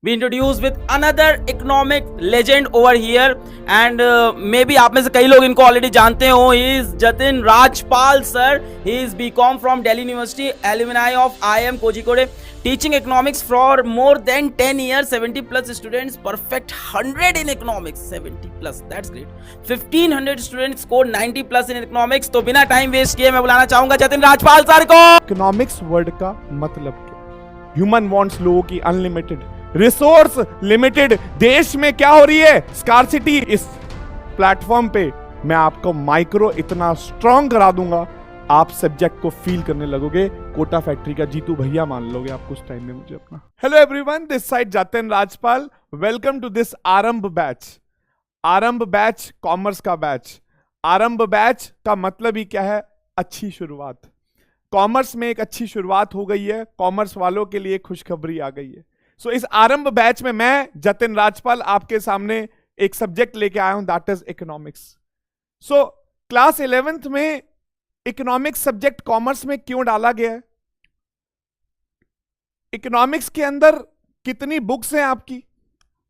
we introduce with another economic legend over here and maybe आप में से कई लोग इनको ऑलरेडी जानते हो. he is Jatin Rajpal sir. he is BCom from Delhi University, alumni of IIM Kozhikode, teaching economics for more than 10 years. 70 plus students, perfect 100 in economics. 70 plus, that's great. 1500 students scored 90 plus in economics. तो बिना time waste किए मैं बुलाना चाहूंगा Jatin Rajpal sir को. Economics word का मतलब क्या? ह्यूमन वांट्स लोगों की अनलिमिटेड, रिसोर्स लिमिटेड. देश में क्या हो रही है? स्कार्सिटी. इस प्लेटफॉर्म पे मैं आपको माइक्रो इतना स्ट्रांग करा दूंगा, आप सब्जेक्ट को फील करने लगोगे. कोटा फैक्ट्री का जीतू भैया मान लोगे आप कुछ टाइम में मुझे अपना. Hello everyone, this side Jatin Rajpal. Welcome to this Aarambh batch. Aarambh batch commerce का बैच. आरंभ बैच का मतलब ही क्या है? अच्छी शुरुआत. कॉमर्स में एक अच्छी शुरुआत हो गई है. कॉमर्स वालों के लिए खुशखबरी आ गई है. सो इस आरंभ बैच में मैं जतिन राजपाल आपके सामने एक सब्जेक्ट लेके आया हूं, that is economics. So class 11th में इकोनॉमिक्स सब्जेक्ट कॉमर्स में क्यों डाला गया है? इकोनॉमिक्स के अंदर कितनी बुक्स हैं आपकी,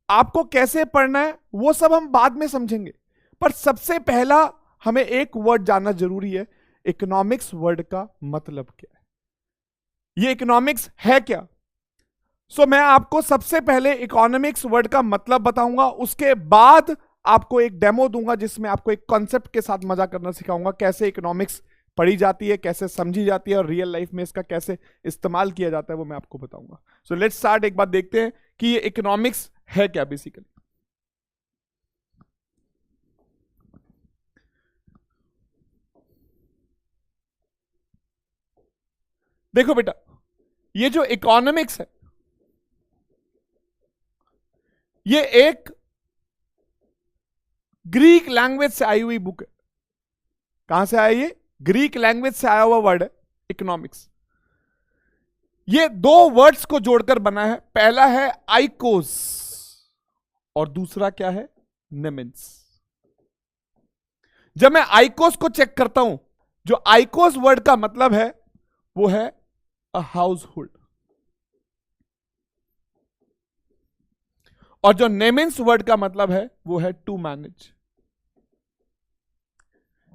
आपको कैसे पढ़ना है, वो सब हम बाद में समझेंगे. पर सबसे पहला हमें एक वर्ड जानना जरूरी है. इकोनॉमिक्स वर्ड का मतलब क्या है? ये इकोनॉमिक्स है क्या? सो मैं आपको सबसे पहले इकोनॉमिक्स वर्ड का मतलब बताऊंगा, उसके बाद आपको एक डेमो दूंगा जिसमें आपको एक कॉन्सेप्ट के साथ मजा करना सिखाऊंगा. कैसे इकोनॉमिक्स पढ़ी जाती है, कैसे समझी जाती है और रियल लाइफ में इसका कैसे इस्तेमाल किया जाता है वो मैं आपको बताऊंगा. So let's start. एक बात देखते हैं कि ये इकोनॉमिक्स है क्या बेसिकली. देखो बेटा, ये जो इकोनॉमिक्स है ये एक ग्रीक लैंग्वेज से आई हुई बुक है. कहां से आया ये? ग्रीक लैंग्वेज से आया हुआ वर्ड है इकोनॉमिक्स. ये दो वर्ड्स को जोड़कर बना है. पहला है आइकोस और दूसरा क्या है? नेमेंस. जब मैं आइकोस को चेक करता हूं, जो आइकोस वर्ड का मतलब है वो है अ हाउस होल्ड, और जो नेमेंस वर्ड का मतलब है वो है टू मैनेज.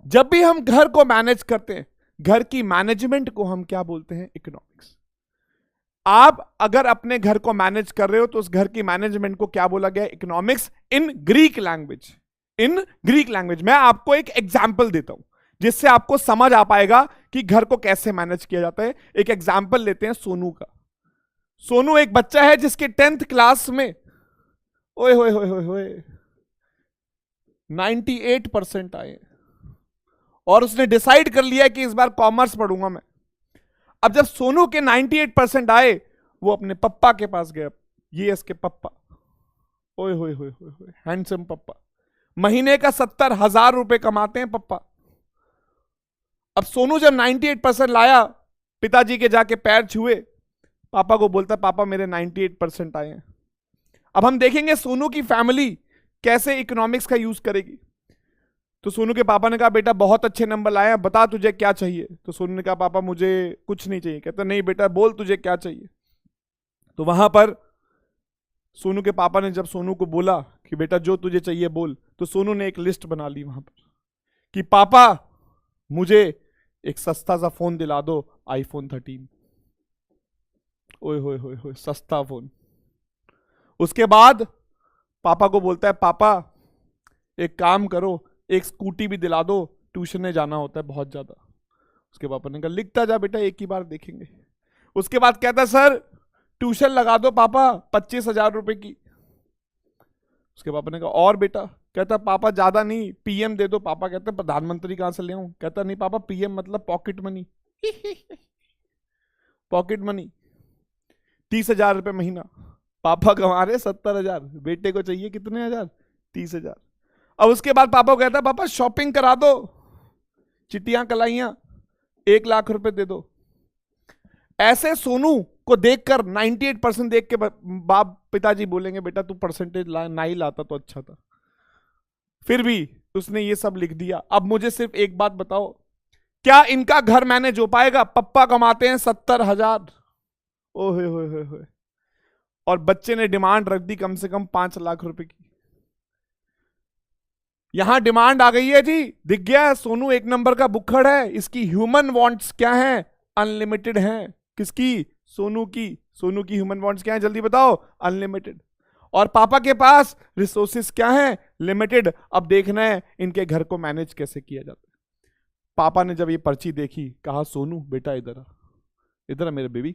जब भी हम घर को मैनेज करते हैं, घर की मैनेजमेंट को हम क्या बोलते हैं? इकोनॉमिक्स. आप अगर अपने घर को मैनेज कर रहे हो तो उस घर की मैनेजमेंट को क्या बोला गया? Economics in Greek language. In Greek language. मैं आपको एक एग्जाम्पल देता हूं जिससे आपको समझ आ पाएगा कि घर को कैसे मैनेज किया जाता है. एक एग्जाम्पल लेते हैं सोनू का. सोनू एक बच्चा है जिसके 10th क्लास में ओए होए होए होए होए 98% आए और उसने डिसाइड कर लिया कि इस बार कॉमर्स पढ़ूंगा मैं. अब जब सोनू के 98% आए, वो अपने पप्पा के पास गया. ये इसके पप्पा, ओए होए होए होए होए, हैंडसम पप्पा. महीने का 70,000 रुपए कमाते हैं पप्पा. अब सोनू जब 98% लाया, पिताजी के जाके पैर छुए, पापा को बोलता पापा मेरे 98% आए हैं. अब हम देखेंगे सोनू की फैमिली कैसे इकोनॉमिक्स का यूज करेगी. तो सोनू के पापा ने कहा बेटा बहुत अच्छे नंबर लाए हैं, बता तुझे क्या चाहिए. तो सोनू ने कहा पापा मुझे कुछ नहीं चाहिए. कहता नहीं बेटा बोल तुझे क्या चाहिए. तो वहां पर सोनू के पापा ने जब सोनू को बोला कि बेटा जो तुझे चाहिए बोल, तो सोनू ने एक लिस्ट बना ली वहां पर कि पापा मुझे एक सस्ता सा फोन दिला दो, iPhone 13. ओए होए होए होए, सस्ता फोन. उसके बाद पापा को बोलता है पापा एक काम करो, एक स्कूटी भी दिला दो, ट्यूशन में जाना होता है बहुत ज्यादा. उसके पापा ने कहा लिखता जा बेटा, एक ही बार देखेंगे. उसके बाद कहता सर ट्यूशन लगा दो पापा 25,000 रुपए की. उसके पापा ने कहा और बेटा? कहता पापा ज्यादा नहीं, पीएम दे दो. पापा कहते प्रधानमंत्री कहां से ले आऊं? कहता नहीं पापा पीएम मतलब पॉकेट मनी. पॉकेट मनी 30,000 रुपए महीना. पापा कमा रहे 70,000, बेटे को चाहिए कितने हजार? 30,000. अब उसके बाद पापा को कहता पापा शॉपिंग करा दो, चिट्टियां कलाइयां 1 लाख रुपए दे दो. ऐसे सोनू को देखकर 98% देख के बाप पिताजी बोलेंगे बेटा तू परसेंटेज ना ही लाता तो अच्छा था. फिर भी उसने ये सब लिख दिया. अब मुझे सिर्फ एक बात बताओ, क्या इनका घर मैनेज हो पाएगा? पप्पा कमाते हैं 70,000. ओहे होए होए होए. और बच्चे ने डिमांड रख दी कम से कम 5 लाख रुपए की। यहां डिमांड आ गई है जी, दिख गया है, सोनू एक नंबर का बुक्खड़ है। इसकी ह्यूमन वांट्स क्या है? अनलिमिटेड है। किसकी? सोनू की। सोनू की ह्यूमन वांट्स क्या है? जल्दी बताओ। अनलिमिटेड। और पापा के पास रिसोर्सेस क्या है? लिमिटेड। अब देखना है इनके घर को मैनेज कैसे किया जाता है। पापा ने जब ये पर्ची देखी, कहा सोनू बेटा इधर आ, इधर आ मेरे बेबी,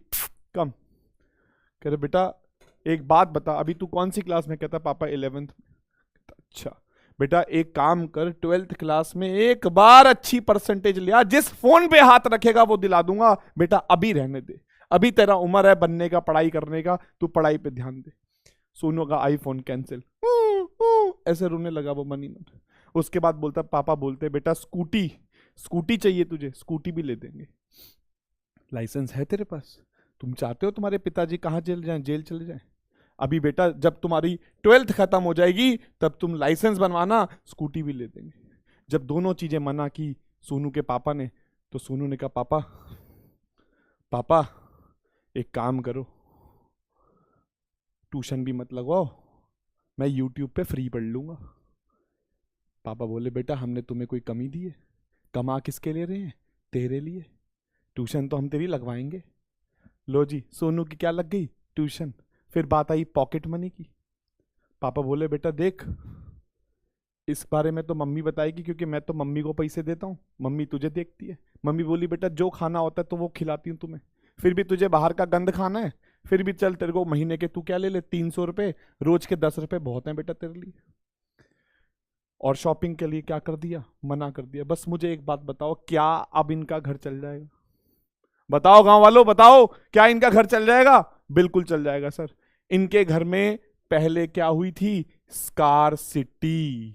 कम। कह रहे बेटा एक बात बता, अभी तू कौन सी क्लास में? कहता पापा 11th में। अच्छा बेटा एक काम कर, 12th क्लास में एक बार अच्छी परसेंटेज लिया, जिस फोन पे हाथ रखेगा वो दिला दूंगा। बेटा अभी रहने दे, अभी तेरा उम्र है बनने का, पढ़ाई करने का, तू पढ़ाई पे ध्यान दे। सोनू का आईफोन कैंसिल, ऐसे रोने लगा वो मनी मन। उसके बाद बोलता, पापा बोलते बेटा स्कूटी चाहिए तुझे, स्कूटी भी ले देंगे। लाइसेंस है तेरे पास? तुम चाहते हो तुम्हारे पिताजी कहाँ जेल चले जाएं? अभी बेटा जब तुम्हारी 12th खत्म हो जाएगी तब तुम लाइसेंस बनवाना, स्कूटी भी ले देंगे। जब दोनों चीजें मना की सोनू के पापा ने, तो सोनू ने कहा पापा एक काम करो, ट्यूशन भी मत लगवाओ, मैं यूट्यूब पे फ्री पढ़ लूंगा। पापा बोले बेटा हमने तुम्हें कोई कमी दी है? कमा किसके लिए रहे हैं? तेरे लिए। ट्यूशन तो हम तेरी लगवाएंगे। लो जी, सोनू की क्या लग गई? ट्यूशन। फिर बात आई पॉकेट मनी की। पापा बोले बेटा देख, इस बारे में तो मम्मी बताएगी, क्योंकि मैं तो मम्मी को पैसे देता हूँ, मम्मी तुझे देखती है। मम्मी बोली बेटा जो खाना होता है तो वो खिलाती हूँ तुम्हें, फिर भी तुझे बाहर का गंद खाना है, फिर भी चल तेरे को महीने के तू क्या ले 300 रुपए, रोज के 10 रुपए बहुत हैं बेटा तेरे लिए। और शॉपिंग के लिए क्या कर दिया? मना कर दिया। बस मुझे एक बात बताओ, क्या अब इनका घर चल जाएगा? बताओ गांव वालों, बताओ क्या इनका घर चल जाएगा? बिल्कुल चल जाएगा सर। इनके घर में पहले क्या हुई थी? स्कारसिटी।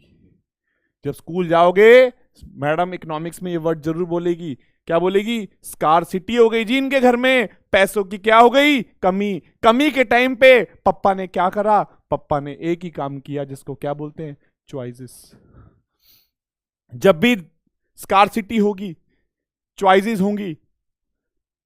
जब स्कूल जाओगे मैडम इकोनॉमिक्स में ये वर्ड जरूर बोलेगी। क्या बोलेगी? स्कारसिटी हो गई जी इनके घर में, पैसों की क्या हो गई? कमी। कमी के टाइम पे पप्पा ने क्या करा? पप्पा ने एक ही काम किया जिसको क्या बोलते हैं? चॉइसेस। जब भी स्कारसिटी होगी, चॉइसेस होंगी,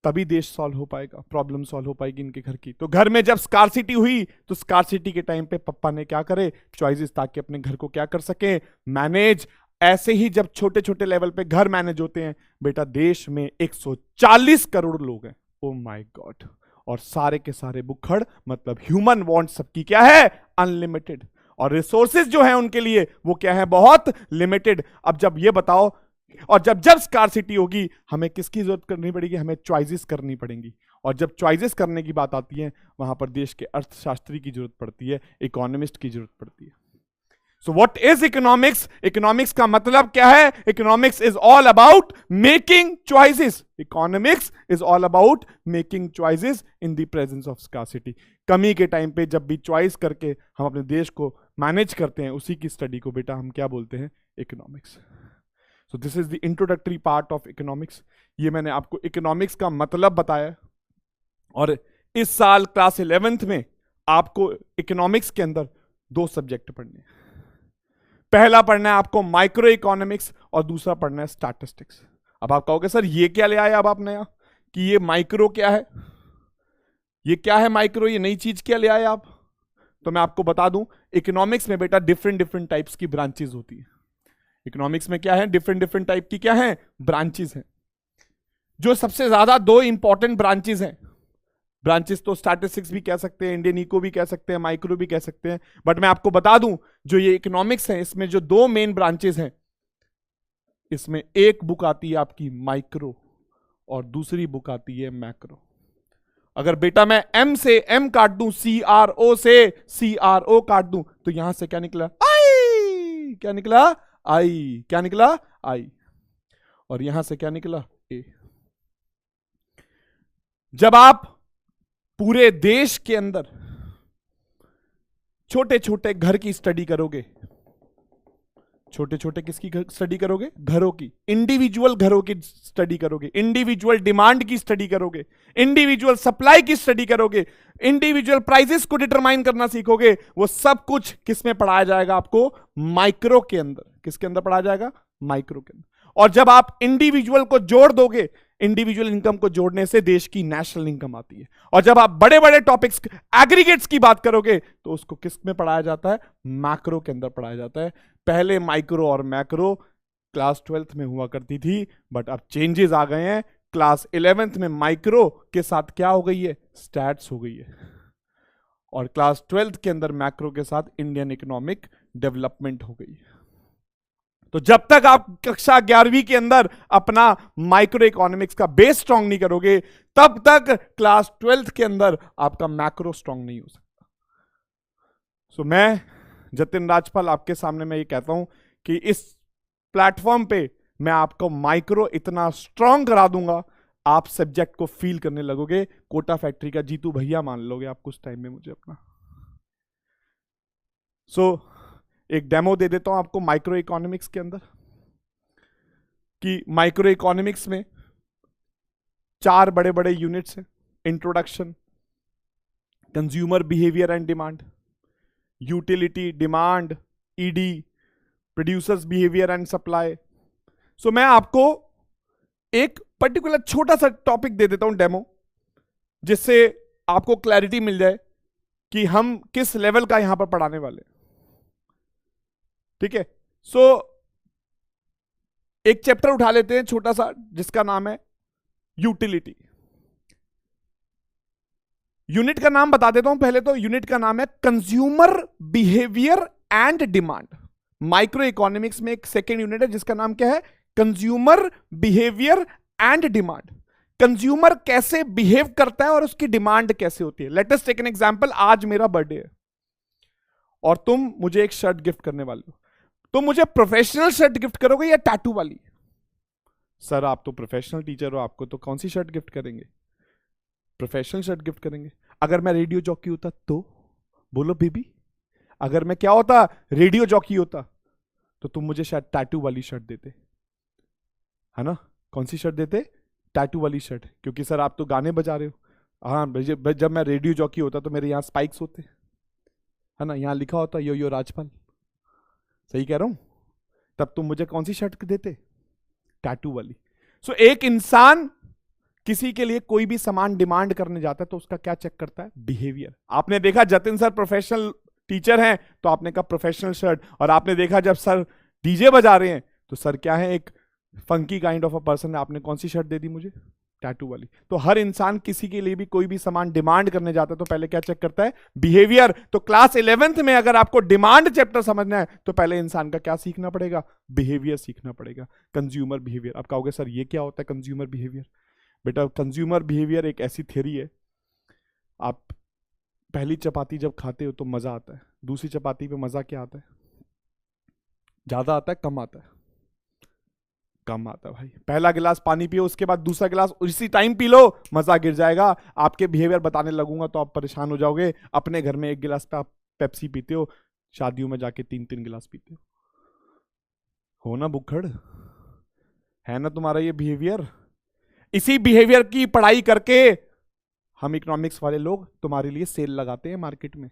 तभी देश सॉल्व हो पाएगा, प्रॉब्लम सॉल्व हो पाएगी इनके घर की। तो घर में जब स्कारसिटी हुई तो स्कारसिटी के टाइम पे पप्पा ने क्या करे? चॉइसेस, ताकि अपने घर को क्या कर सके? मैनेज। ऐसे ही जब छोटे छोटे लेवल पे घर मैनेज होते हैं बेटा, देश में 140 करोड़ लोग हैं। Oh my God. और सारे के सारे बुक्खड़, मतलब ह्यूमन वांट सबकी क्या है? अनलिमिटेड। और रिसोर्सेज जो है उनके लिए वो क्या है? बहुत लिमिटेड। अब जब ये बताओ, और जब स्कारसिटी होगी हमें किसकी जरूरत करनी पड़ेगी? हमें चॉइसेस करनी पड़ेंगी। और जब चॉइसेस करने की बात आती है वहां पर देश के अर्थशास्त्री की जरूरत पड़ती है, इकोनॉमिस्ट की जरूरत पड़ती है। सो व्हाट इज इकोनॉमिक्स? इकोनॉमिक्स का मतलब क्या है? Economics is all about making choices. Economics is all about making choices in the presence of scarcity. कमी के टाइम पे जब भी चॉइस करके हम अपने देश को मैनेज करते हैं, उसी की स्टडी को बेटा हम क्या बोलते हैं? Economics. So this is the introductory part of economics. ये मैंने आपको इकोनॉमिक्स का मतलब बताया। और इस साल क्लास 11th में आपको इकोनॉमिक्स के अंदर 2 सब्जेक्ट पढ़ने हैं। पहला पढ़ना है आपको माइक्रो इकोनॉमिक्स और दूसरा पढ़ना है स्टैटिस्टिक्स। अब आप कहोगे सर ये क्या ले आए अब आप नया, कि ये माइक्रो क्या है, ये क्या है माइक्रो, ये नई चीज क्या ले आए आप? तो मैं आपको बता दूं, इकोनॉमिक्स में बेटा डिफरेंट टाइप्स की ब्रांचेस होती है। इकोनॉमिक्स में क्या है? डिफरेंट टाइप की क्या है? ब्रांचेस हैं। जो सबसे ज्यादा 2 इंपॉर्टेंट ब्रांचेस हैं, ब्रांचेस तो स्टैटिस्टिक्स भी कह सकते हैं, इंडियन इको भी कह सकते हैं, माइक्रो भी कह सकते हैं, बट मैं आपको बता दूं जो ये इकोनॉमिक्स है इसमें जो 2 मेन ब्रांचेस हैं, इसमें एक बुक आती है आपकी माइक्रो और दूसरी बुक आती है मैक्रो। अगर बेटा मैं M से M काट दूं, CRO से CRO काट दूं, तो यहां से क्या निकला? आई। क्या निकला? आई। क्या निकला? आई। और यहां से क्या निकला? ए। जब आप पूरे देश के अंदर छोटे छोटे घर की स्टडी करोगे, छोटे छोटे किसकी स्टडी करोगे? घरों की, इंडिविजुअल घरों की स्टडी करोगे, इंडिविजुअल डिमांड की स्टडी करोगे, इंडिविजुअल सप्लाई की स्टडी करोगे, इंडिविजुअल प्राइसेस को डिटरमाइन करना सीखोगे। वो सब कुछ किस में पढ़ाया जाएगा आपको? माइक्रो के अंदर। किसके अंदर पढ़ाया जाएगा? माइक्रो के अंदर। और जब आप इंडिविजुअल को जोड़ दोगे, इंडिविजुअल इनकम को जोड़ने से देश की नेशनल इनकम आती है। और जब आप बड़े बड़े टॉपिक्स एग्रीगेट्स की बात करोगे तो उसको किस में पढ़ाया जाता है? मैक्रो के अंदर पढ़ाया जाता है। पहले माइक्रो और मैक्रो क्लास 12th में हुआ करती थी, बट अब चेंजेस आ गए हैं। क्लास 11th में माइक्रो के साथ क्या हो गई है? स्टैट्स हो गई है। और क्लास 12th के अंदर मैक्रो के साथ इंडियन इकोनॉमिक डेवलपमेंट हो गई है। तो जब तक आप कक्षा 11वीं के अंदर अपना माइक्रो इकोनॉमिक्स का बेस स्ट्रांग नहीं करोगे, तब तक क्लास 12th के अंदर आपका मैक्रो स्ट्रांग नहीं हो सकता। सो मैं जतिन राजपाल आपके सामने मैं ये कहता हूं कि इस प्लेटफॉर्म पे मैं आपको माइक्रो इतना स्ट्रांग करा दूंगा, आप सब्जेक्ट को फील करने लगोगे। कोटा फैक्ट्री का जीतू भैया मान लोगे आप कुछ टाइम में मुझे अपना। एक डेमो दे देता हूं आपको माइक्रो इकोनॉमिक्स के अंदर, कि माइक्रो इकोनॉमिक्स में 4 बड़े बड़े यूनिट्स हैं। Introduction, consumer behaviour and demand, utility, demand, ED, producers behaviour and supply. मैं आपको एक पर्टिकुलर छोटा सा टॉपिक दे देता हूं डेमो, जिससे आपको क्लैरिटी मिल जाए कि हम किस लेवल का यहां पर पढ़ाने वाले। ठीक है, एक चैप्टर उठा लेते हैं छोटा सा, जिसका नाम है यूटिलिटी। यूनिट का नाम बता देता हूं पहले तो। यूनिट का नाम है consumer behaviour and demand. Micro economics में एक सेकेंड यूनिट है जिसका नाम क्या है? Consumer behaviour and demand. Consumer कैसे बिहेव करता है और उसकी डिमांड कैसे होती है। Let us take an example. आज मेरा बर्थडे है और तुम मुझे एक शर्ट गिफ्ट करने वाले हो, तो मुझे प्रोफेशनल शर्ट गिफ्ट करोगे या टैटू वाली? सर आप तो प्रोफेशनल टीचर हो, आपको तो कौन सी शर्ट गिफ्ट करेंगे? प्रोफेशनल शर्ट गिफ्ट करेंगे। अगर मैं रेडियो जॉकी होता तो? बोलो बेबी। अगर मैं क्या होता? रेडियो जॉकी होता तो तुम मुझे शायद टैटू वाली शर्ट देते, है ना? कौन सी शर्ट देते? टैटू वाली शर्ट, क्योंकि सर आप तो गाने बजा रहे हो। हाँ, जब मैं रेडियो जॉकी होता तो मेरे यहाँ स्पाइक्स होते, है ना? यहाँ लिखा होता यो राजपाल। सही कह रहा हूं? तब तुम मुझे कौन सी शर्ट देते? टैटू वाली। एक इंसान किसी के लिए कोई भी सामान डिमांड करने जाता है तो उसका क्या चेक करता है? बिहेवियर। आपने देखा जतिन सर प्रोफेशनल टीचर हैं तो आपने कहा प्रोफेशनल शर्ट, और आपने देखा जब सर डीजे बजा रहे हैं तो सर क्या है? एक funky kind of a person है। आपने कौन सी शर्ट दे दी मुझे? टैटू वाली। तो हर इंसान किसी के लिए भी कोई भी सामान डिमांड करने जाता है तो पहले क्या चेक करता है? बिहेवियर। तो क्लास 11th में अगर आपको डिमांड चैप्टर समझना है तो पहले इंसान का क्या सीखना पड़ेगा? बिहेवियर सीखना पड़ेगा, कंज्यूमर बिहेवियर। आप कहोगे सर ये क्या होता है कंज्यूमर बिहेवियर? बेटा कंज्यूमर बिहेवियर एक ऐसी थ्योरी है, आप पहली चपाती जब खाते हो तो मजा आता है, दूसरी चपाती पे मजा क्या आता है? ज्यादा आता है कम आता है? कम आता है भाई। पहला गिलास पानी पियो, उसके बाद दूसरा गिलास उसी टाइम पी लो, मजा गिर जाएगा। आपके बिहेवियर बताने लगूंगा तो आप परेशान हो जाओगे। अपने घर में 1 गिलास पे आप पेप्सी पीते हो, शादियों में जाके 3-3 गिलास पीते हो ना बुक्खड़? है ना तुम्हारा ये बिहेवियर? इसी बिहेवियर की पढ़ाई करके हम इकोनॉमिक्स वाले लोग तुम्हारे लिए सेल लगाते हैं मार्केट में,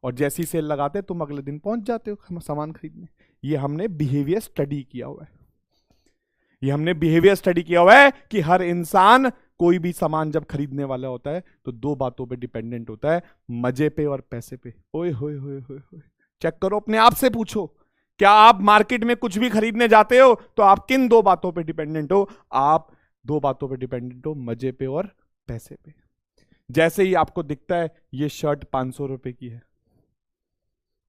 और जैसी सेल लगाते हैं तुम अगले दिन पहुंच जाते हो सामान खरीदने। ये हमने बिहेवियर स्टडी किया हुआ है। ये हमने बिहेवियर स्टडी किया हुआ है कि हर इंसान कोई भी सामान जब खरीदने वाला होता है तो 2 बातों पे डिपेंडेंट होता है, मजे पे और पैसे पे। ओए होए होए होए होए, चेक करो अपने आप से, पूछो क्या आप मार्केट में कुछ भी खरीदने जाते हो तो आप किन 2 बातों पे डिपेंडेंट हो? आप 2 बातों पे डिपेंडेंट हो, मजे पे और पैसे पे। जैसे ही आपको दिखता है ये शर्ट 500 रुपए की है,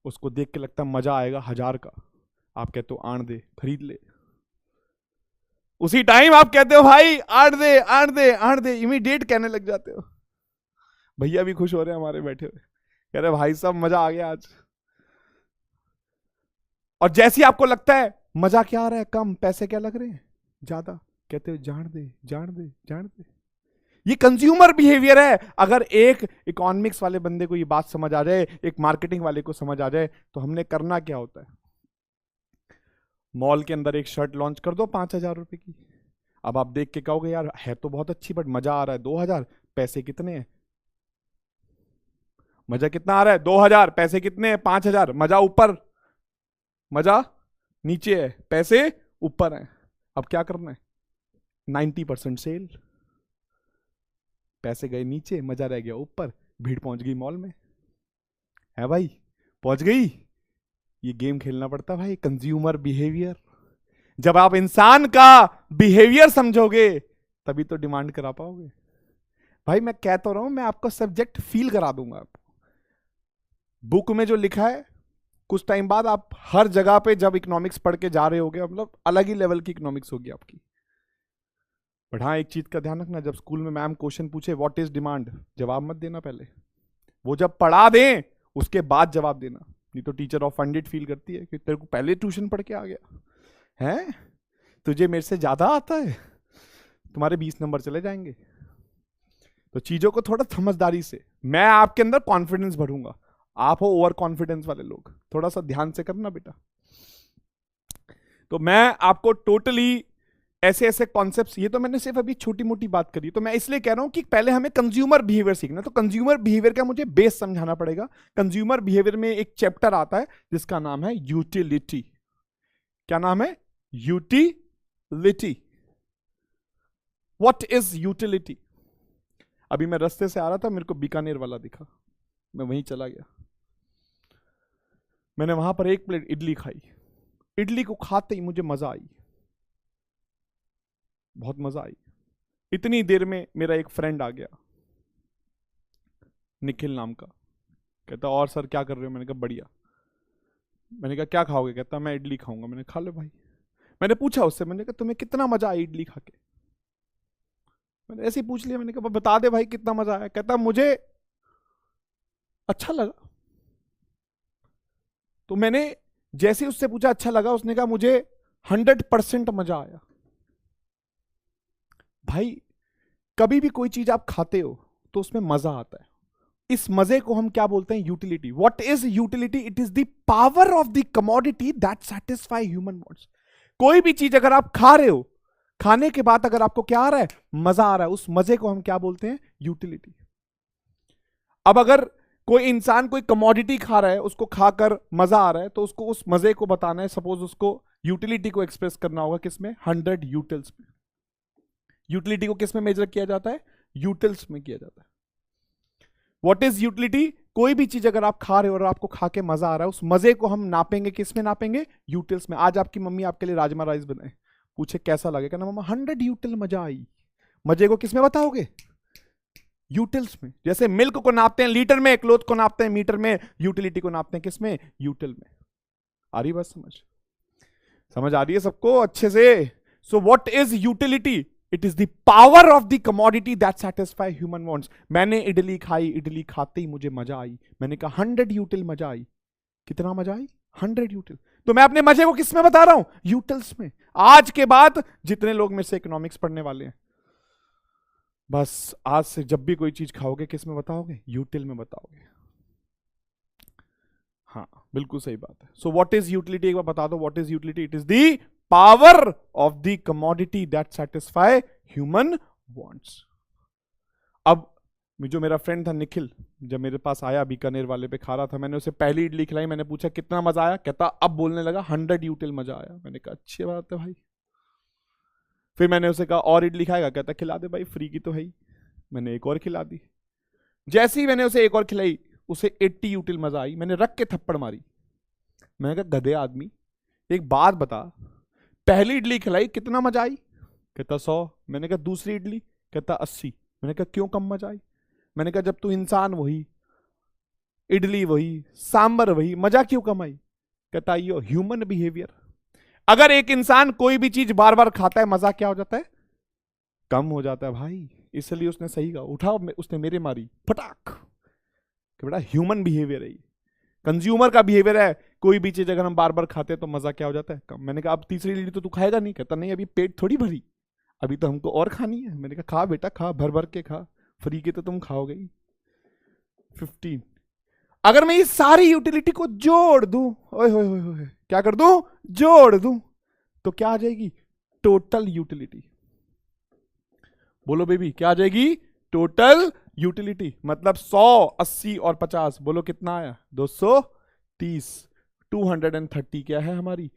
उसको देख के लगता है मजा आएगा 1000 का, आप कहते हो आण दे, खरीद ले। उसी टाइम आप कहते हो भाई आण दे आण दे आण दे, इमीडिएट कहने लग जाते हो। भैया भी खुश हो रहे हैं हमारे बैठे हुए, कह रहे भाई साहब मजा आ गया आज। और जैसे ही आपको लगता है मजा क्या आ रहा है कम, पैसे क्या लग रहे हैं ज्यादा, कहते हो जान दे जान दे जान दे। ये कंज्यूमर बिहेवियर है। अगर एक इकोनॉमिक्स वाले बंदे को ये बात समझ आ जाए, एक मार्केटिंग वाले को समझ आ जाए, तो हमने करना क्या होता है? मॉल के अंदर एक शर्ट लॉन्च कर दो 5000 रुपए की। अब आप देख के कहोगे यार है तो बहुत अच्छी, बट मजा आ रहा है 2000, पैसे कितने हैं? मजा कितना आ रहा है? 2000, पैसे कितने हैं? 5000। मजा ऊपर, मजा नीचे है, पैसे ऊपर हैं। अब क्या करना है? 90% सेल। पैसे गए नीचे, मजा रह गया ऊपर, भीड़ पहुंच गई मॉल में, है भाई, पहुंच गई। ये गेम खेलना पड़ता भाई, कंज्यूमर बिहेवियर। जब आप इंसान का बिहेवियर समझोगे तभी तो डिमांड करा पाओगे। भाई मैं कह तो रहा हूं, मैं आपको सब्जेक्ट फील करा दूंगा। आपको बुक में जो लिखा है, कुछ टाइम बाद आप हर जगह पे जब इकोनॉमिक्स पढ़ के जा रहे होगे, मतलब अलग ही लेवल की इकोनॉमिक्स होगी आपकी। बट हाँ, एक चीज का ध्यान रखना, जब स्कूल में मैम क्वेश्चन पूछे व्हाट इज डिमांड, जवाब मत देना पहले, वो जब पढ़ा दें उसके बाद जवाब देना, नहीं तो टीचर ऑफेंडेड फील करती है कि तेरे को पहले ट्यूशन पढ़ के आ गया है, तुझे मेरे से ज्यादा आता है, तुम्हारे 20 नंबर चले जाएंगे। तो चीजों को थोड़ा समझदारी से, मैं आपके अंदर कॉन्फिडेंस भरूंगा, आप हो ओवर कॉन्फिडेंस वाले लोग, थोड़ा सा ध्यान से करना बेटा। तो मैं आपको टोटली ऐसे ऐसे कॉन्सेप्ट्स, ये तो मैंने सिर्फ अभी छोटी मोटी बात करी, तो मैं इसलिए कह रहा हूं कि पहले हमें कंज्यूमर बिहेवियर सीखना। तो कंज्यूमर बिहेवियर का मुझे बेस समझाना पड़ेगा। कंज्यूमर बिहेवियर में एक चैप्टर आता है जिसका नाम है यूटिलिटी। क्या नाम है? यूटिलिटी। What is utility? अभी मैं रास्ते से आ रहा था, मेरे को बीकानेर वाला दिखा, मैं वहीं चला गया, मैंने वहां पर एक प्लेट इडली खाई। इडली को खाते ही मुझे मजा आई, बहुत मजा आई। इतनी देर में मेरा एक फ्रेंड आ गया, निखिल नाम का, कहता और सर क्या कर रहे हो? मैंने कहा बढ़िया। मैंने कहा क्या खाओगे? कहता मैं इडली खाऊंगा। मैंने खा लो भाई। मैंने पूछा उससे, मैंने कहा तुम्हें कितना मजा आया इडली खा के? मैंने ऐसे ही पूछ लिया, मैंने कहा बता दे भाई कितना मजा आया। कहता मुझे अच्छा लगा। तो मैंने जैसे उससे पूछा अच्छा लगा, उसने कहा मुझे 100% मजा आया। भाई कभी भी कोई चीज आप खाते हो तो उसमें मजा आता है, इस मजे को हम क्या बोलते हैं? Utility. What is utility? It is the power of the commodity that satisfy human wants. कोई भी चीज अगर आप खा रहे हो, खाने के बाद अगर आपको क्या आ रहा है? मजा आ रहा है, उस मजे को हम क्या बोलते हैं? यूटिलिटी। अब अगर कोई इंसान कोई कमोडिटी खा रहा है, उसको खाकर मजा आ रहा है, तो उसको उस मजे को बताना है, सपोज उसको यूटिलिटी को एक्सप्रेस करना होगा किसमें? 100 यूटिल्स में। यूटिलिटी को किसमें मेजर किया जाता है? यूटिल्स में किया जाता है। What is utility? कोई भी चीज अगर आप खा रहे हो और आपको खा के मजा आ रहा है, उस मजे को हम नापेंगे किसमें? नापेंगे यूटिल्स में। आज आपकी मम्मी आपके लिए राजमा राइस बनाए, पूछे कैसा लगेगा ना, मम्मा 100 यूटिल मजा आई। मजे को किसमें बताओगे? यूटिल्स में। जैसे मिल्क को नापते हैं लीटर में, क्लोथ को नापते हैं मीटर में, यूटिलिटी को नापते हैं किसमें? यूटिल में। आ रही बात समझ? समझ आ रही है सबको अच्छे से? सो what is utility? It is the power of the commodity that satisfy human wants. मैंने इडली खाई, इडली खाते ही मुझे मजा आई। मैंने कहा 100 यूटिल मजा आई। कितना मजा आई? 100 यूटिल। तो मैं अपने मजे को किसमें बता रहा हूं? यूटिल्स में। आज के बाद जितने लोग मेरे से इकोनॉमिक्स पढ़ने वाले हैं, बस आज से जब भी कोई चीज खाओगे किसमें बताओगे? यूटिल में बताओगे। हाँ बिल्कुल सही बात है। सो व्हाट इज यूटिलिटी? एक बार बता दो, what is utility? It is the power of the commodity that satisfy human wants. अब जो मेरा फ्रेंड था निखिल, जब मेरे पास आया बीकानेर वाले पे खा रहा था, मैंने उसे पहली इडली खिलाई। मैंने पूछा कितना मजा आया? कहता अब बोलने लगा 100 यूटिल मजा आया। मैंने कहा अच्छी बात है भाई। फिर मैंने उसे कहा और इडली खाएगा? कहता खिला दे भाई, फ्री की तो है ही। मैंने एक और खिला दी। जैसे ही मैंने उसे एक और खिलाई, उसे 80 यूटिल मजा आई। मैंने रख के थप्पड़ मारी। मैंने कहा गधे आदमी, एक बात बता, पहली इडली खिलाई कितना मजा आई? कहता 100। मैंने कहा दूसरी इडली? कहता 80। मैंने कहा क्यों कम मजा आई? मैंने कहा जब तू इंसान वही, इडली वही, सांबर वही, मजा क्यों कम आई? कहता यो ह्यूमन बिहेवियर। अगर एक इंसान कोई भी चीज बार बार खाता है, मजा क्या हो जाता है? कम हो जाता है भाई। इसलिए उसने सही कहा, उठा उसने मेरे मारी फटाक कि बेटा ह्यूमन बिहेवियर है, कंज्यूमर का बिहेवियर है। कोई भी चीज अगर हम बार बार खाते हैं तो मजा क्या हो जाता है? कम। मैंने कहा अब तीसरी इडली तो तू खाएगा नहीं? कहता नहीं, अभी पेट थोड़ी भरी, अभी तो हमको और खानी है। मैंने कहा खा बेटा खा, भर भर के खा, फ्री के तो तुम खाओगे ही। 15। अगर मैं ये सारी यूटिलिटी को जोड़ दूं, ओए होए होए होए, क्या कर दूं? जोड़ दूं, तो क्या आ जाएगी? Total utility. बोलो बेबी क्या आ जाएगी? Total utility. मतलब 100, 80 और 50, बोलो कितना आया? 230। 230 क्या है हमारी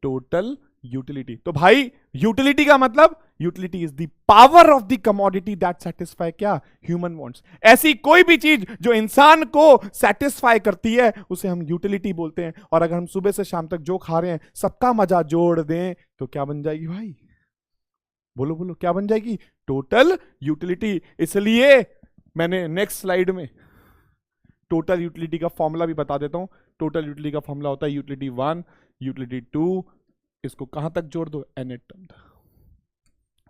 टोटल यूटिलिटी? तो भाई यूटिलिटी का मतलब utility is the power of the commodity that satisfy क्या, ह्यूमन वांट्स। ऐसी कोई भी चीज जो इंसान को सेटिस्फाई करती है उसे हम यूटिलिटी बोलते हैं। और अगर हम सुबह से शाम तक जो खा रहे हैं सबका मजा जोड़ दें तो क्या बन जाएगी भाई, बोलो बोलो क्या बन जाएगी, टोटल यूटिलिटी। इसलिए मैंने नेक्स्ट स्लाइड में टोटल यूटिलिटी का फॉर्मूला भी बता देता हूं। टोटल यूटिलिटी का फॉर्मूला होता है यूटिलिटी 1, यूटिलिटी 2, इसको कहां तक जोड़ दो, nth term.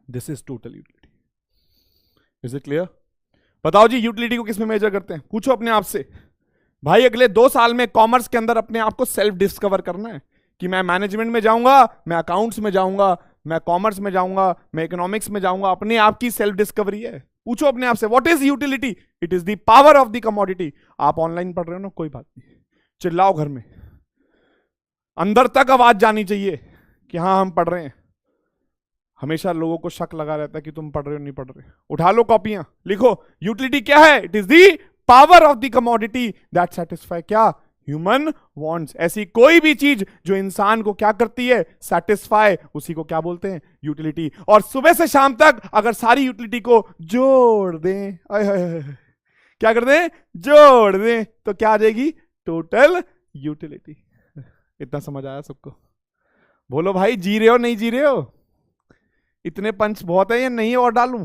This is total utility. Is it clear? बताओ जी यूटिलिटी को किसमें मेजर करते हैं, पूछो अपने आप से। भाई अगले 2 साल में कॉमर्स के अंदर अपने आप को सेल्फ डिस्कवर करना है कि मैं मैनेजमेंट में जाऊंगा, मैं अकाउंट्स में जाऊंगा, मैं कॉमर्स में जाऊंगा, मैं इकोनॉमिक्स में जाऊंगा। अपने आप की सेल्फ डिस्कवरी है। पूछो अपने आप से what is utility, it is the power of the commodity. आप ऑनलाइन पढ़ रहे हो ना, कोई बात नहीं, चिल्लाओ घर में, अंदर तक आवाज जानी चाहिए कि हाँ हम पढ़ रहे हैं। हमेशा लोगों को शक लगा रहता है कि तुम पढ़ रहे हो नहीं पढ़ रहे। उठा लो कॉपियां, लिखो यूटिलिटी क्या है, it is the power of the commodity that satisfy क्या, ह्यूमन वांट्स। ऐसी कोई भी चीज जो इंसान को क्या करती है, सेटिस्फाई, उसी को क्या बोलते हैं, यूटिलिटी। और सुबह से शाम तक अगर सारी यूटिलिटी को जोड़ दें, क्या कर दें, जोड़ दें, तो क्या आ जाएगी, टोटल यूटिलिटी। इतना समझ आया सबको? बोलो भाई, जी रहे हो नहीं जी रहे हो? इतने पंच बहुत है या नहीं और डालूं?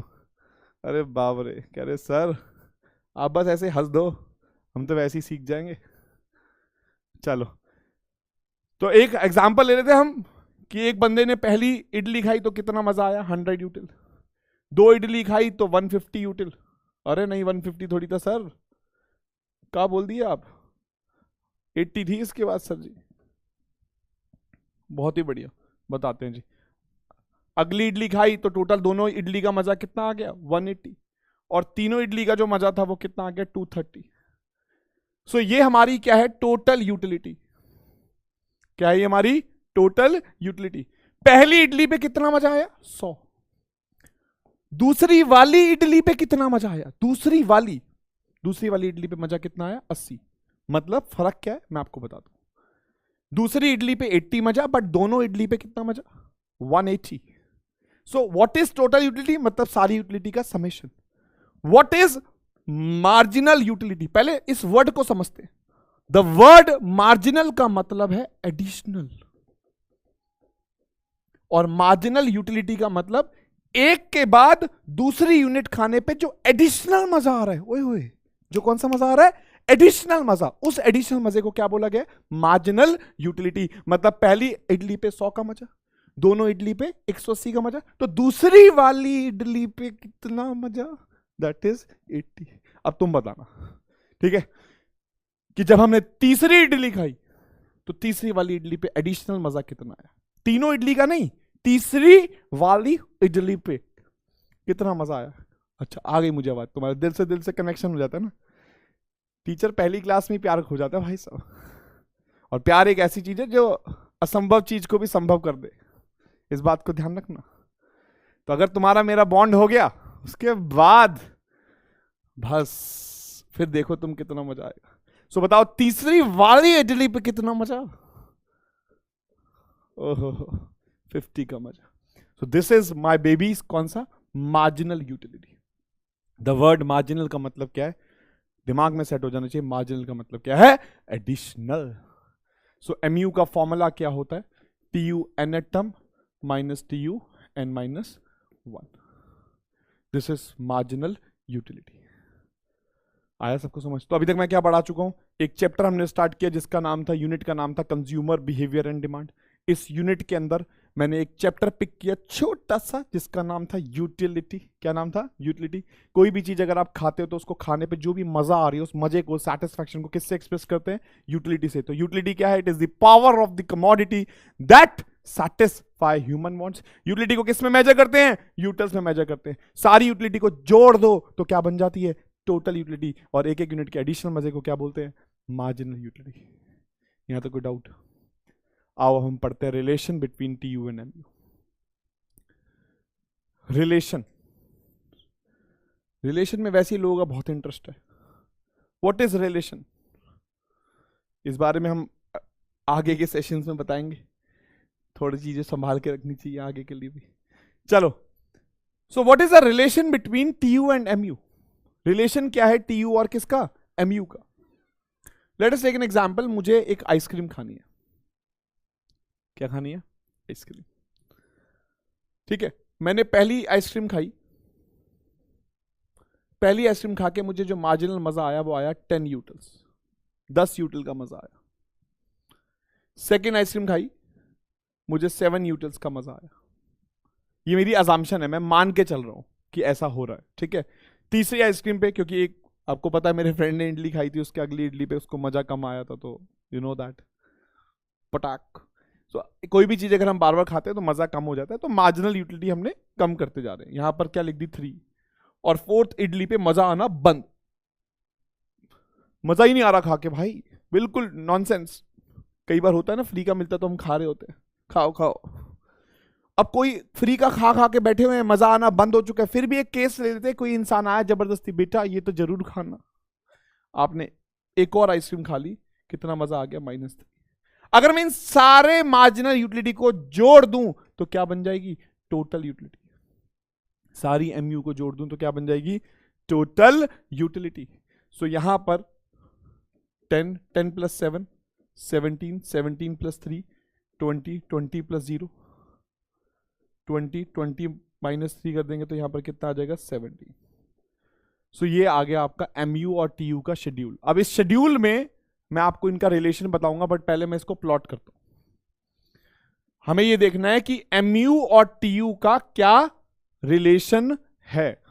अरे बाप रे, कह रहे सर आप बस ऐसे हंस दो, हम तो वैसे ही सीख जाएंगे। चलो तो एक एग्जांपल ले लेते हैं हम कि एक बंदे ने पहली इडली खाई तो कितना मजा आया, 100 यूटिल। 2 इडली खाई तो 150 यूटिल। अरे नहीं 150 थोड़ी था सर, क्या बोल दिए आप, 80 थी इसके बाद सर जी। बहुत ही बढ़िया, बताते हैं जी। अगली इडली खाई तो टोटल दोनों इडली का मजा कितना आ गया, 180। और तीनों इडली का जो मजा था वो कितना आ गया, 230। सो ये हमारी क्या है, टोटल यूटिलिटी। क्या है ये हमारी टोटल यूटिलिटी। पहली इडली पे कितना मजा आया, 100। दूसरी वाली इडली पे कितना मजा आया, दूसरी वाली इडली पे मजा कितना आया, 80। मतलब फर्क क्या है मैं आपको बता दूं। दूसरी इडली पे 80 मजा, बट दोनों इडली पे कितना मजा, 180। सो व्हाट इज टोटल यूटिलिटी, मतलब सारी यूटिलिटी का summation. What is marginal utility, पहले इस वर्ड को समझते हैं। द वर्ड मार्जिनल का मतलब है एडिशनल, और मार्जिनल यूटिलिटी का मतलब एक के बाद दूसरी यूनिट खाने पे जो एडिशनल मजा आ रहा है, ओए होए, जो कौन सा मजा आ रहा है, एडिशनल मजा। उस एडिशनल मजे को क्या बोला गया, मार्जिनल यूटिलिटी। मतलब पहली इडली पे 100 का मजा, दोनों इडली पे 180 का मजा, तो दूसरी वाली इडली पे कितना मजा, दैट इज 80। अब तुम बताना, ठीक है, कि जब हमने तीसरी इडली खाई तो तीसरी वाली इडली पे एडिशनल मजा कितना आया, तीनों इडली का नहीं, तीसरी वाली इडली पे कितना मजा आया। अच्छा आ गई मुझे आवाज, तुम्हारे दिल से कनेक्शन हो जाता है ना। टीचर पहली क्लास में प्यार खो जाता है भाई साहब, और प्यार एक ऐसी चीज है जो असंभव चीज को भी संभव कर दे, इस बात को ध्यान रखना। तो अगर तुम्हारा मेरा बॉन्ड हो गया, उसके बाद बस फिर देखो तुम कितना मजा आएगा। सो बताओ तीसरी वाली इडली पे कितना मजा, ओहो 50 का मजा। So this is my babies, कौन सा, marginal utility. The word marginal का मतलब क्या है, दिमाग में सेट हो जाना चाहिए। मार्जिनल का मतलब क्या है, एडिशनल। सो एमयू का फॉर्मूला क्या होता है, TU N at term minus TU N minus 1। This is marginal utility. आया सबको समझ? तो अभी तक मैं क्या पढ़ा चुका हूं, एक चैप्टर हमने स्टार्ट किया जिसका नाम था, यूनिट का नाम था कंज्यूमर बिहेवियर एंड डिमांड। इस यूनिट के अंदर मैंने एक चैप्टर पिक किया छोटा सा जिसका नाम था यूटिलिटी। क्या नाम था, यूटिलिटी। कोई भी चीज अगर आप खाते हो तो उसको खाने पे जो भी मजा आ रही है, उस मजे को, सेटिस्फैक्शन को किससे एक्सप्रेस करते हैं, यूटिलिटी से। तो यूटिलिटी क्या है, it is the power of the commodity that satisfy human wants. Utility को किस में मेजर करते हैं, यूटिल्स में मेजर करते हैं। सारी यूटिलिटी को जोड़ दो तो क्या बन जाती है, टोटल यूटिलिटी। और एक एक यूनिट के एडिशनल मजे को क्या बोलते हैं, मार्जिनल यूटिलिटी। यहां तो कोई डाउट? आओ हम पढ़ते हैं relation between T U and M U. Relation में वैसे ही लोगों का बहुत इंटरेस्ट है। व्हाट इज रिलेशन, इस बारे में हम आगे के सेशंस में बताएंगे। थोड़ी चीजें संभाल के रखनी चाहिए आगे के लिए भी। चलो so what is the relation between TU and MU? Relation क्या है टीयू और किसका? एमयू का। Let us take an example. मुझे एक आइसक्रीम खानी है। क्या खानी है? आइसक्रीम। ठीक है, मैंने पहली आइसक्रीम खाई। पहली आइसक्रीम खा के मुझे जो मार्जिनल मजा आया वो आया 10 यूटिल्स, 10 यूटिल का मजा आया। सेकेंड आइसक्रीम खाई, मुझे 7 यूटिल्स का मजा आया। ये मेरी अजाम्पशन है, मैं मान के चल रहा हूं कि ऐसा हो रहा है। ठीक है, तीसरी आइसक्रीम पे, क्योंकि एक आपको पता है मेरे फ्रेंड ने इडली खाई थी, उसके अगली इडली पे उसको मजा कम आया था, तो यू नो दैट पटाक। सो कोई भी चीज अगर हम बार बार खाते हैं तो मजा कम हो जाता है, तो मार्जिनल यूटिलिटी हमने कम करते जा रहे हैं। यहां पर क्या लिख दी? 3। और फोर्थ इडली पे मजा आना बंद, मजा ही नहीं आ रहा खा के भाई, बिल्कुल नॉनसेंस। कई बार होता है ना, फ्री का मिलता है तो हम खा रहे होते हैं, खाओ खाओ। अब कोई फ्री का खा खा के बैठे हुए हैं, मजा आना बंद हो चुका है, फिर भी एक केस ले लेते हैं, कोई इंसान आया जबरदस्ती, बेटा ये तो जरूर खाना। आपने एक और आइसक्रीम खा ली, कितना मजा आ गया? -3। अगर मैं इन सारे मार्जिनल यूटिलिटी को जोड़ दूं तो क्या बन जाएगी? Total utility. सारी एमयू को जोड़ दूं तो क्या बन जाएगी? Total utility. सो यहां पर 10, 10 + 7, 17, 17 + 3, 20, 20 + 0, 20, 20 - 3 कर देंगे तो यहां पर कितना आ जाएगा? 70। सो ये आ गया आपका एमयू और टीयू का शेड्यूल। अब इस शेड्यूल में मैं आपको इनका रिलेशन बताऊंगा, बट पहले मैं इसको प्लॉट करता हूं। हमें ये देखना है कि एमयू और टीयू का क्या रिलेशन है,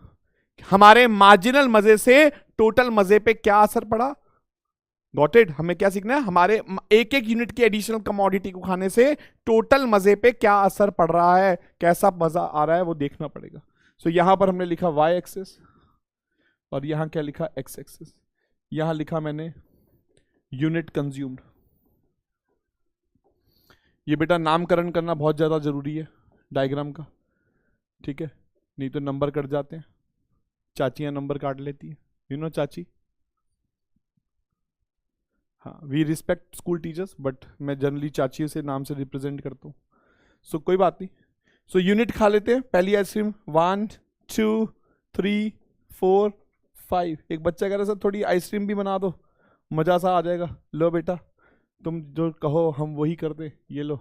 हमारे मार्जिनल मजे से टोटल मजे पे क्या असर पड़ा। Got it? हमें क्या सीखना है? हमारे एक एक यूनिट की एडिशनल कमोडिटी को खाने से टोटल मजे पे क्या असर पड़ रहा है, कैसा मजा आ रहा है, वो देखना पड़ेगा। सो यहां पर हमने लिखा y एक्सिस, और यहां क्या लिखा? x axis. यहां लिखा मैंने यूनिट कंज्यूम्ड। ये बेटा नामकरण करना बहुत ज्यादा जरूरी है डायग्राम का, ठीक है, नहीं तो नंबर कट जाते हैं। चाचियां नंबर काट लेती है, यू नो चाची। हाँ, we respect school teachers, but मैं जनरली चाचियों से नाम से रिप्रेजेंट करता हूँ। सो कोई बात नहीं। सो यूनिट खा लेते हैं। पहली आइसक्रीम 1, 2, 3, 4, 5। एक बच्चा कह रहा सर थोड़ी आइसक्रीम भी बना दो, मजा सा आ जाएगा। लो बेटा, तुम जो कहो हम वही कर दे। ये लो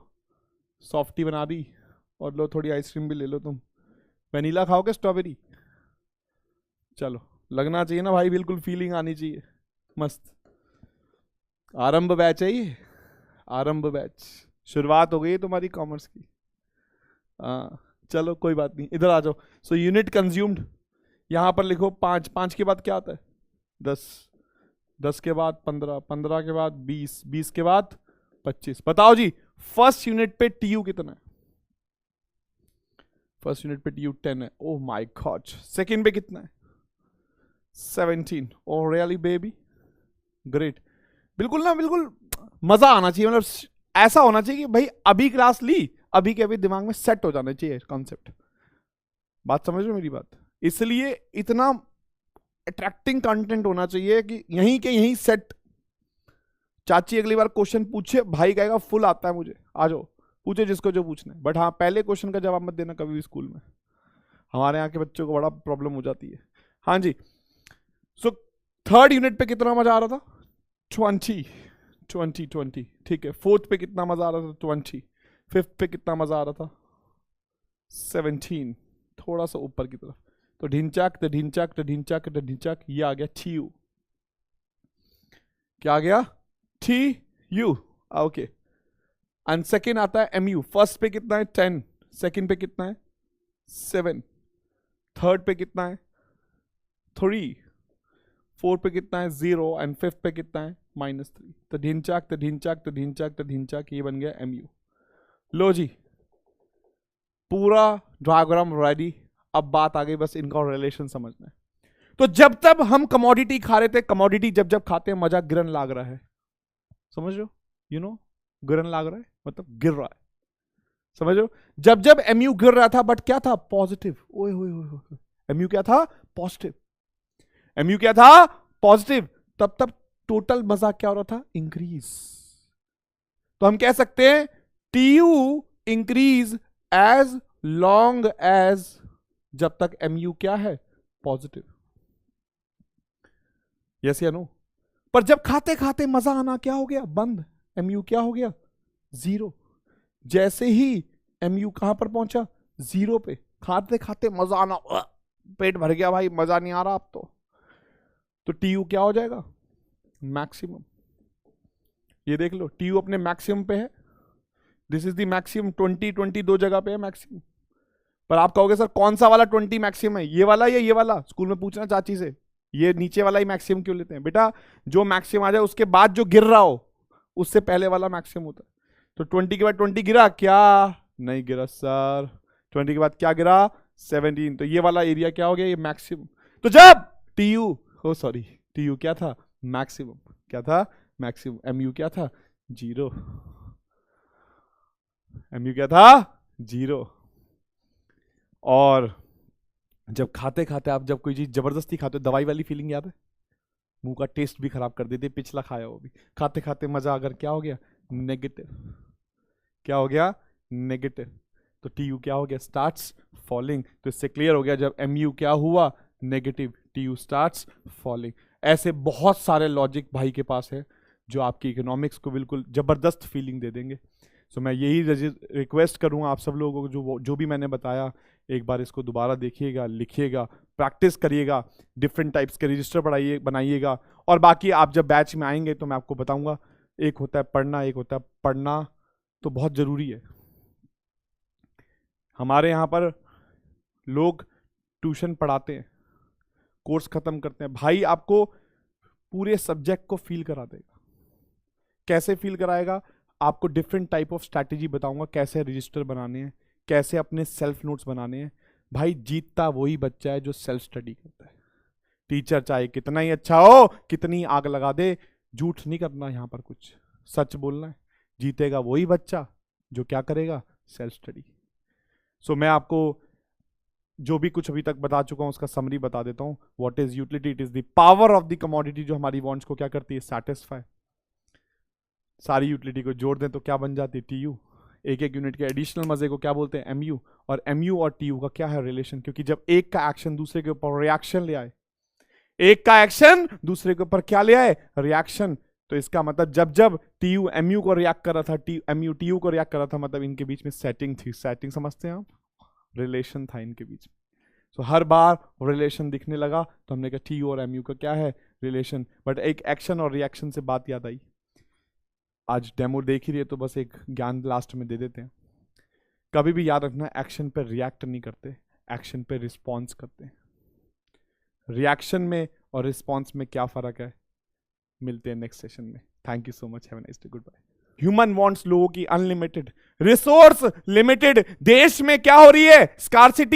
सॉफ्टी बना दी, और लो थोड़ी आइसक्रीम भी ले लो। तुम वनीला खाओगे स्ट्रॉबेरी? चलो, लगना चाहिए ना भाई, बिल्कुल फीलिंग आनी चाहिए, मस्त। आरंभ बैच है ये, आरंभ बैच। शुरुआत हो गई तुम्हारी कॉमर्स की। चलो कोई बात नहीं, इधर आ जाओ। सो यूनिट कंज्यूम्ड यहां पर लिखो 5। 5 के बाद क्या आता है? 10। 10 के बाद 15। 15 के बाद 20। 20 के बाद 25। बताओ जी, फर्स्ट यूनिट पे टीयू कितना है? फर्स्ट यूनिट पे टीयू 10 है। Oh my God. सेकंड पे कितना है? 17। Oh really baby, great. बिल्कुल ना, बिल्कुल मजा आना चाहिए, मतलब ऐसा होना चाहिए कि भाई अभी क्लास ली, अभी के अभी दिमाग में सेट हो जाना चाहिए कॉन्सेप्ट। बात समझ रहे हो मेरी बात? इसलिए इतना अट्रैक्टिंग कंटेंट होना चाहिए कि यहीं के यहीं सेट। चाची अगली बार क्वेश्चन पूछे, भाई कहेगा फुल आता है मुझे, आ जाओ पूछे जिसको जो पूछना है। बट हाँ, पहले क्वेश्चन का जवाब मत देना कभी भी स्कूल में, हमारे यहाँ के बच्चों को बड़ा प्रॉब्लम हो जाती है। हाँ जी। सो थर्ड यूनिट पे कितना मजा आ रहा था? 20, 20, 20। ठीक है, फोर्थ पे कितना मजा आ रहा था? 20। फिफ्थ पे कितना मजा आ रहा था? 17। थोड़ा सा ऊपर की तरफ, तो Dhinchaak the Dhinchaak the Dhinchaak the Dhinchaak, ये आ गया TU। क्या आ गया? TU। ओके। एंड सेकेंड आता है MU। फर्स्ट पे कितना है? 10। सेकेंड पे कितना है? 7। थर्ड पे कितना है? 3। फोर्थ पे कितना है? 0। एंड फिफ्थ पे कितना है? -3। तो ढिंचाक तो ढिंचाक तो ढिंचाक तो ढिंचाक, ये बन गया MU। लो जी, पूरा डायग्राम रेडी। अब बात आ गई बस इनका रिलेशन समझना है। तो जब तक हम कमोडिटी खा रहे थे, कमोडिटी जब जब खाते हैं मजा गिरन लाग रहा है, समझ लो, यू नो, गिरन लाग रहा है मतलब गिर रहा है, समझ लो। जब जब MU गिर रहा था, बट क्या था? पॉजिटिव। ओए होए, MU क्या था? पॉजिटिव। MU क्या था? पॉजिटिव। तब तब टोटल मजा क्या हो रहा था? इंक्रीज। तो हम कह सकते हैं TU increase as long as जब तक MU क्या है, पॉजिटिव। यस या नो? पर जब खाते खाते मजा आना क्या हो गया, बंद, MU क्या हो गया, 0। जैसे ही MU कहां पर पहुंचा, 0 पे, खाते खाते मजा आना, पेट भर गया भाई, मजा नहीं आ रहा अब तो TU क्या हो जाएगा, मैक्सिमम। ये देख लो, TU अपने मैक्सिमम पे है, दिस इज द मैक्सिमम, 20 दो जगह पे है मैक्सिमम। पर आप कहोगे सर कौन सा वाला 20 मैक्सिमम है, ये वाला या ये वाला? स्कूल में पूछना चाची से, ये नीचे वाला ही मैक्सिमम क्यों लेते हैं? बेटा जो मैक्सिमम आ जाए उसके बाद जो गिर रहा हो उससे पहले वाला मैक्सिमम होता है। तो 20 के बाद 20 गिरा क्या, नहीं गिरा सर। 20 के बाद क्या गिरा, 17। तो ये वाला एरिया क्या हो गया, ये मैक्सिमम। तो जब TU क्या था, मैक्सिमम। क्या था, मैक्सिमम। MU क्या था, 0। MU क्या था, 0। और जब खाते खाते आप जब कोई चीज जबरदस्ती खाते हो, दवाई वाली फीलिंग याद है, मुंह का टेस्ट भी खराब कर देते, पिछला खाया वो भी, खाते खाते मजा अगर क्या हो गया, नेगेटिव। क्या हो गया, नेगेटिव। तो TU क्या हो गया, स्टार्ट्स फॉलिंग। तो इससे क्लियर हो गया, जब MU क्या हुआ, नेगेटिव, TU स्टार्ट्स फॉलिंग। ऐसे बहुत सारे लॉजिक भाई के पास है जो आपकी इकोनॉमिक्स को बिल्कुल जबरदस्त फीलिंग दे देंगे। सो मैं यही रिक्वेस्ट करूंगा आप सब लोगों को, जो भी मैंने बताया, एक बार इसको दोबारा देखिएगा, लिखिएगा, प्रैक्टिस करिएगा, डिफरेंट टाइप्स के रजिस्टर बनाइएगा। और बाकी आप जब बैच में आएंगे तो मैं आपको बताऊंगा, एक होता है पढ़ना, एक होता है पढ़ना, तो बहुत ज़रूरी है। हमारे यहाँ पर लोग ट्यूशन पढ़ाते हैं, कोर्स खत्म करते हैं, भाई आपको पूरे सब्जेक्ट को फील करा देगा। कैसे फील कराएगा, आपको डिफरेंट टाइप ऑफ स्ट्रैटेजी बताऊंगा, कैसे रजिस्टर बनाने हैं, कैसे अपने सेल्फ नोट्स बनाने हैं। भाई जीतता वही बच्चा है जो सेल्फ स्टडी करता है। टीचर चाहे कितना ही अच्छा हो, कितनी आग लगा दे, झूठ नहीं करना यहाँ पर, कुछ सच बोलना है। जीतेगा वही बच्चा जो क्या करेगा, सेल्फ स्टडी। सो मैं आपको जो भी कुछ अभी तक बता चुका हूं उसका समरी बता देता हूं। What is utility? It is the power of the commodity जो हमारी वांट्स को क्या करती है, सेटिस्फाई। सारी यूटिलिटी को जोड़ दें तो क्या बन जाती है, TU। एक एक यूनिट के एडिशनल मजे को क्या बोलते हैं, MU। और MU और TU का क्या है रिलेशन, क्योंकि जब एक का एक्शन दूसरे के ऊपर रिएक्शन ले आए, एक का एक्शन दूसरे के ऊपर क्या ले आए, रिएक्शन, तो इसका मतलब जब जब TU MU को रिएक्ट कर रहा था, MU TU को रिएक्ट कर रहा था, मतलब इनके बीच में सेटिंग थी। सेटिंग समझते हैं आप, रिलेशन था इनके बीच में। तो हर बार रिलेशन दिखने लगा तो हमने कहा TU और MU का क्या है, रिलेशन। बट एक एक्शन और रिएक्शन से बात याद आई, आज डेमो देख ही रहे तो बस एक ज्ञान लास्ट में दे देते हैं। कभी भी याद रखना, एक्शन पे रिएक्ट नहीं करते, एक्शन पे रिस्पॉन्स करते हैं। रिएक्शन में और रिस्पॉन्स में क्या फर्क है, मिलते हैं नेक्स्ट सेशन में। Thank you so much, have a nice day, good bye. Human wants लोगों की अनलिमिटेड, रिसोर्स लिमिटेड। देश में क्या हो रही है, स्कार्सिटी।